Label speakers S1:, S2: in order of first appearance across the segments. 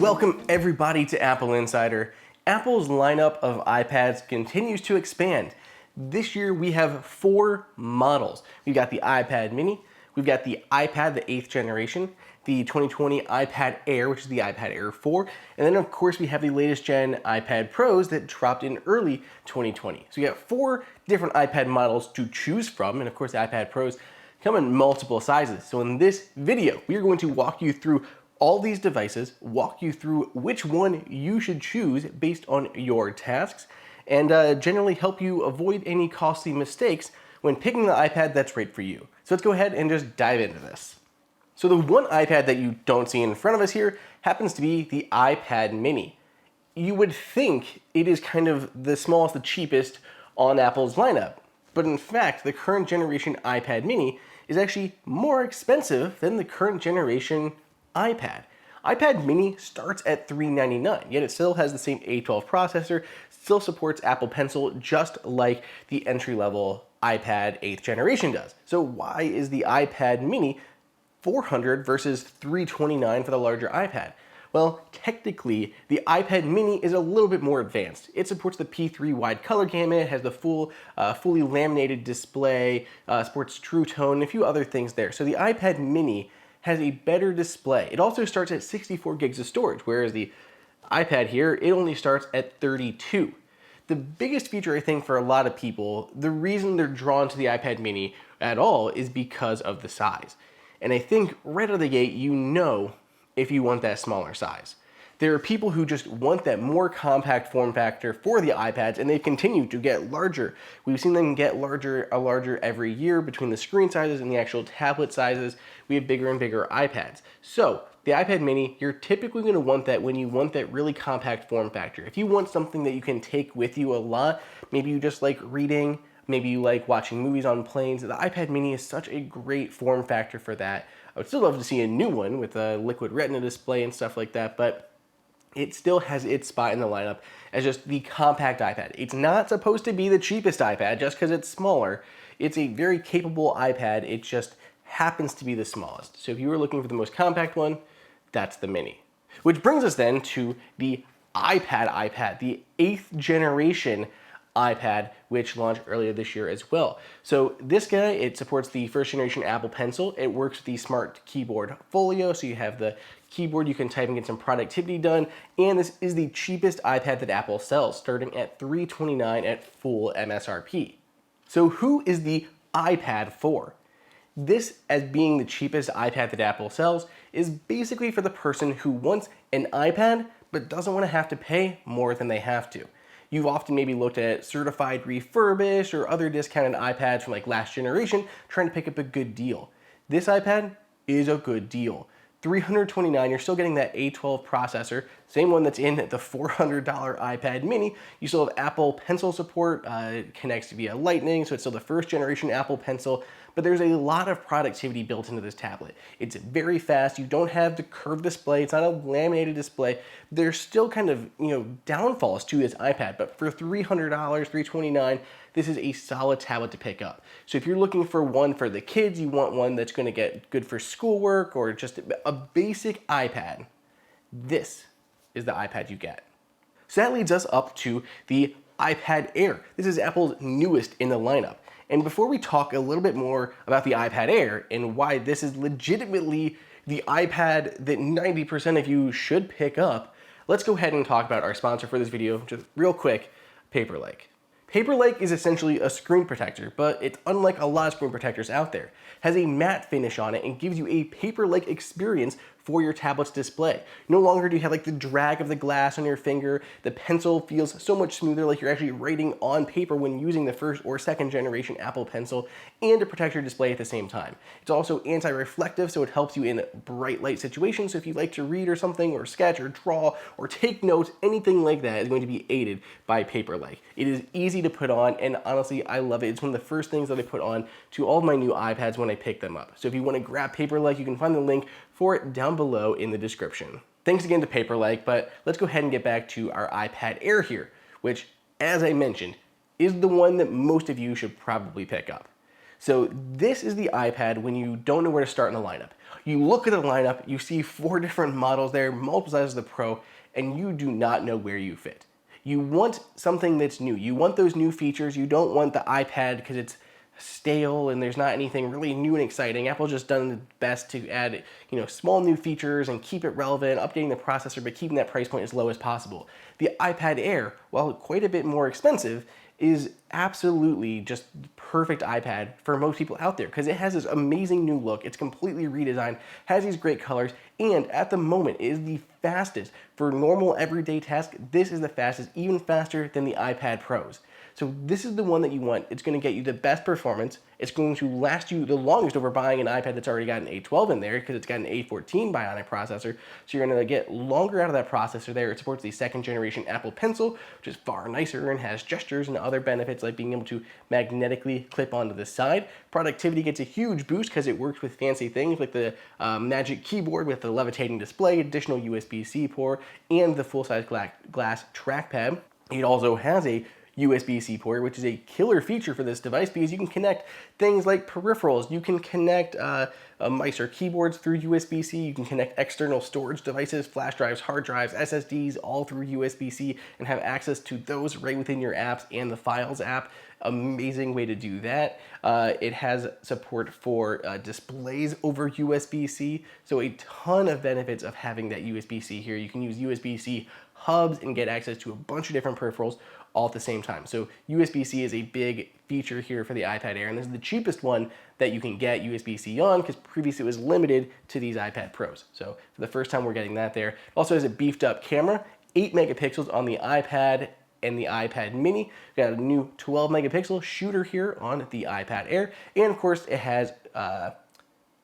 S1: Welcome everybody to Apple Insider. Apple's lineup of iPads continues to expand. This year we have 4 models. We've got the iPad mini, we've got the iPad, the 8th generation, the 2020 iPad Air, which is the iPad Air 4, and then of course we have the latest gen iPad Pros that dropped in early 2020. So we got 4 different iPad models to choose from, and of course the iPad Pros come in multiple sizes. So in this video, we are going to walk you through all these devices, walk you through which one you should choose based on your tasks, and generally help you avoid any costly mistakes when picking the iPad that's right for you. So let's go ahead and just dive into this. So the one iPad that you don't see in front of us here happens to be the iPad mini. You would think it is kind of the smallest, the cheapest on Apple's lineup, but in fact, the current generation iPad mini is actually more expensive than the current generation iPad. iPad mini starts at $399, yet it still has the same A12 processor, still supports Apple Pencil just like the entry-level iPad 8th generation does. So why is the iPad mini $400 versus $329 for the larger iPad? Well, technically, the iPad mini is a little bit more advanced. It supports the P3 wide color gamut, has the fully laminated display, supports True Tone, and a few other things there. So the iPad mini has a better display. It also starts at 64 gigs of storage, whereas the iPad here, it only starts at 32. The biggest feature, I think, for a lot of people, the reason they're drawn to the iPad mini at all is because of the size. And I think right out of the gate, you know if you want that smaller size. There are people who just want that more compact form factor for the iPads, and they continue to get larger. We've seen them get larger every year between the screen sizes and the actual tablet sizes. We have bigger and bigger iPads. So the iPad mini, you're typically going to want that when you want that really compact form factor. If you want something that you can take with you a lot, maybe you just like reading, maybe you like watching movies on planes, the iPad mini is such a great form factor for that. I would still love to see a new one with a liquid retina display and stuff like that, but it still has its spot in the lineup as just the compact iPad. It's not supposed to be the cheapest iPad just because it's smaller. It's a very capable iPad. It just happens to be the smallest. So if you were looking for the most compact one, that's the mini. Which brings us then to the iPad, the 8th generation iPad, which launched earlier this year as well. So this guy, it supports the first generation Apple Pencil. It works with the Smart Keyboard Folio, so you have the keyboard, you can type and get some productivity done, and this is the cheapest iPad that Apple sells, starting at $329 at full MSRP. So who is the iPad for? This, as being the cheapest iPad that Apple sells, is basically for the person who wants an iPad but doesn't want to have to pay more than they have to. You've often maybe looked at certified refurbished or other discounted iPads from like last generation trying to pick up a good deal. This iPad is a good deal. $329, you're still getting that A12 processor, same one that's in the $400 iPad mini. You still have Apple Pencil support, it connects via Lightning, so it's still the first generation Apple Pencil, but there's a lot of productivity built into this tablet. It's very fast, you don't have the curved display, it's not a laminated display. There's still kind of, downfalls to this iPad, but for $300, $329, this is a solid tablet to pick up. So if you're looking for one for the kids, you want one that's gonna get good for schoolwork or just a basic iPad, this is the iPad you get. So that leads us up to the iPad Air. This is Apple's newest in the lineup. And before we talk a little bit more about the iPad Air and why this is legitimately the iPad that 90% of you should pick up, let's go ahead and talk about our sponsor for this video, just real quick, Paperlike. Paperlike is essentially a screen protector, but it's unlike a lot of screen protectors out there. It has a matte finish on it and gives you a paper-like experience for your tablet's display. No longer do you have like the drag of the glass on your finger. The pencil feels so much smoother, like you're actually writing on paper when using the first or second generation Apple Pencil, and to protect your display at the same time. It's also anti-reflective, so it helps you in bright light situations. So if you like to read or something, or sketch or draw or take notes, anything like that is going to be aided by Paperlike. It is easy to put on, and honestly, I love it. It's one of the first things that I put on to all of my new iPads when I pick them up. So if you want to grab Paperlike, you can find the link for it down below in the description. Thanks again to Paperlike, but let's go ahead and get back to our iPad Air here, which, as I mentioned, is the one that most of you should probably pick up. So this is the iPad when you don't know where to start in the lineup. You look at the lineup, you see 4 different models there, multiple sizes of the Pro, and you do not know where you fit. You want something that's new. You want those new features. You don't want the iPad because it's stale and there's not anything really new and exciting. Apple's just done the best to add, small new features and keep it relevant, updating the processor, but keeping that price point as low as possible. The iPad Air, while quite a bit more expensive, is absolutely just perfect iPad for most people out there because it has this amazing new look. It's completely redesigned, has these great colors, and at the moment is the fastest for normal everyday tasks. This is the fastest, even faster than the iPad Pros. So this is the one that you want. It's going to get you the best performance. It's going to last you the longest over buying an iPad that's already got an A12 in there because it's got an A14 Bionic processor. So you're going to get longer out of that processor there. It supports the 2nd generation Apple Pencil, which is far nicer and has gestures and other benefits like being able to magnetically clip onto the side. Productivity gets a huge boost because it works with fancy things like the Magic Keyboard with the levitating display, additional USB-C port, and the full-size glass trackpad. It also has a USB-C port, which is a killer feature for this device because you can connect things like peripherals. You can connect mice or keyboards through USB-C. You can connect external storage devices, flash drives, hard drives, SSDs, all through USB-C and have access to those right within your apps and the Files app. Amazing way to do that. It has support for displays over USB-C, so a ton of benefits of having that USB-C here. You can use USB-C hubs and get access to a bunch of different peripherals all at the same time. So USB-C is a big feature here for the iPad Air, and this is the cheapest one that you can get USB-C on because previously it was limited to these iPad Pros. So for the first time we're getting that there. It also has a beefed up camera, 8 megapixels on the iPad and the iPad mini. We've got a new 12 megapixel shooter here on the iPad Air, and of course it has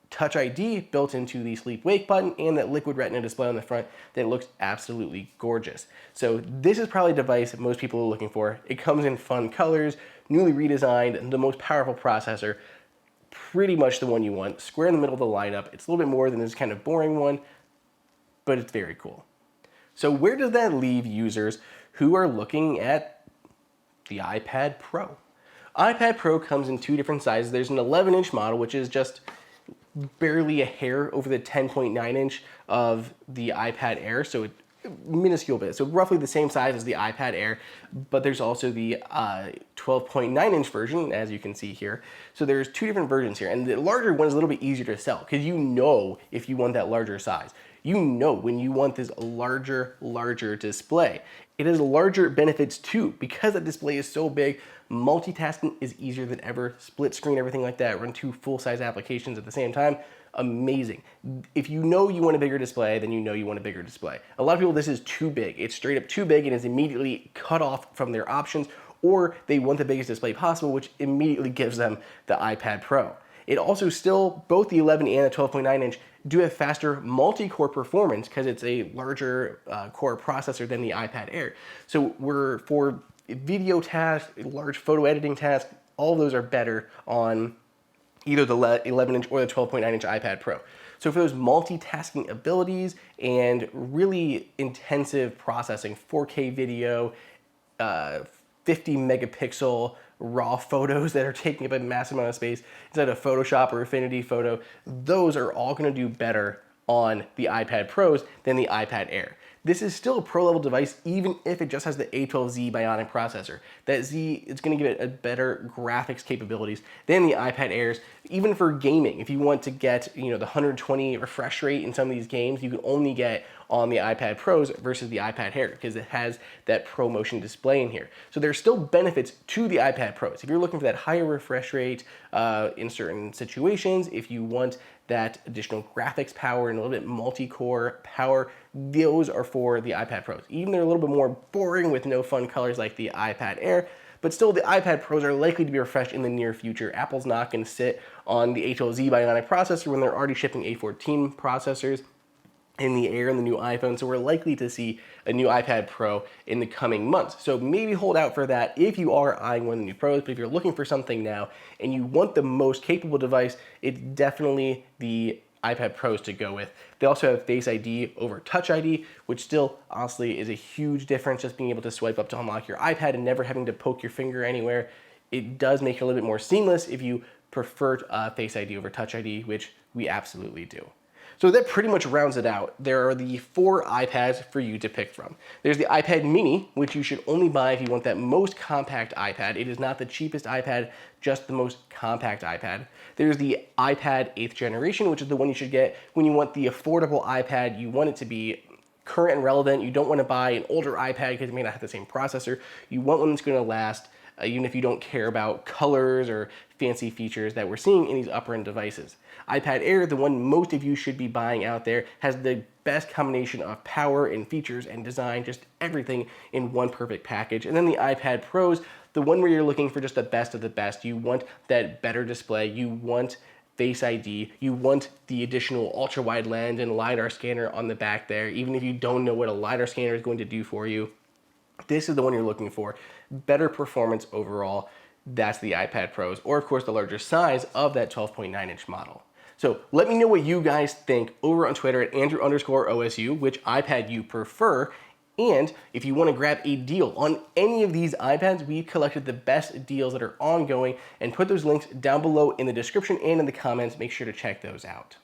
S1: Touch ID built into the sleep wake button and that liquid retina display on the front that looks absolutely gorgeous. So this is probably a device that most people are looking for. It comes in fun colors, newly redesigned, the most powerful processor, pretty much the one you want, square in the middle of the lineup. It's a little bit more than this kind of boring one, but it's very cool. So where does that leave users who are looking at the iPad Pro? iPad Pro comes in 2 different sizes. There's an 11-inch model, which is just barely a hair over the 10.9 inch of the iPad Air, so it minuscule bit. So roughly the same size as the iPad Air, but there's also the 12.9 inch version, as you can see here. So there's 2 different versions here, and the larger one is a little bit easier to sell because you know if you want that larger size. You know when you want this larger display. It has larger benefits too because the display is so big. Multitasking is easier than ever. Split screen, everything like that. Run 2 full-size applications at the same time. Amazing. If you know you want a bigger display, then you know you want a bigger display. A lot of people, this is too big. It's straight up too big and is immediately cut off from their options, or they want the biggest display possible, which immediately gives them the iPad Pro. It also still, both the 11 and the 12.9 inch do have faster multi-core performance because it's a larger core processor than the iPad Air. So for video tasks, large photo editing tasks, all of those are better on either the 11-inch or the 12.9-inch iPad Pro. So for those multitasking abilities and really intensive processing, 4K video, 50 megapixel raw photos that are taking up a massive amount of space instead of Photoshop or Affinity Photo, those are all going to do better on the iPad Pros than the iPad Air. This is still a pro-level device even if it just has the A12Z Bionic processor. That Z is going to give it a better graphics capabilities than the iPad Airs. Even for gaming, if you want to get the 120 refresh rate in some of these games, you can only get on the iPad Pros versus the iPad Air because it has that ProMotion display in here. So there's still benefits to the iPad Pros. If you're looking for that higher refresh rate in certain situations, if you want that additional graphics power and a little bit multi-core power, those are for the iPad Pros. Even they're a little bit more boring with no fun colors like the iPad Air, but still the iPad Pros are likely to be refreshed in the near future. Apple's not going to sit on the A12Z Bionic processor when they're already shipping A14 processors in the Air and the new iPhone, so we're likely to see a new iPad Pro in the coming months. So maybe hold out for that if you are eyeing one of the new Pros, but if you're looking for something now and you want the most capable device, it's definitely the iPad Pros to go with. They also have Face ID over Touch ID, which still honestly is a huge difference, just being able to swipe up to unlock your iPad and never having to poke your finger anywhere. It does make it a little bit more seamless if you prefer Face ID over Touch ID, which we absolutely do. So that pretty much rounds it out. There are the 4 iPads for you to pick from. There's the iPad mini, which you should only buy if you want that most compact iPad. It is not the cheapest iPad, just the most compact iPad. There's the iPad 8th generation, which is the one you should get when you want the affordable iPad. You want it to be current and relevant. You don't want to buy an older iPad because it may not have the same processor. You want one that's going to last, even if you don't care about colors or fancy features that we're seeing in these upper end devices. iPad Air, the one most of you should be buying out there, has the best combination of power and features and design, just everything in one perfect package. And then the iPad Pros, the one where you're looking for just the best of the best. You want that better display, you want Face ID, you want the additional ultra wide lens and LiDAR scanner on the back there, even if you don't know what a LiDAR scanner is going to do for you. This is the one you're looking for. Better performance overall. That's the iPad Pros, or of course the larger size of that 12.9-inch model. So let me know what you guys think over on Twitter at Andrew_OSU, which iPad you prefer. And if you want to grab a deal on any of these iPads, we've collected the best deals that are ongoing and put those links down below in the description and in the comments. Make sure to check those out.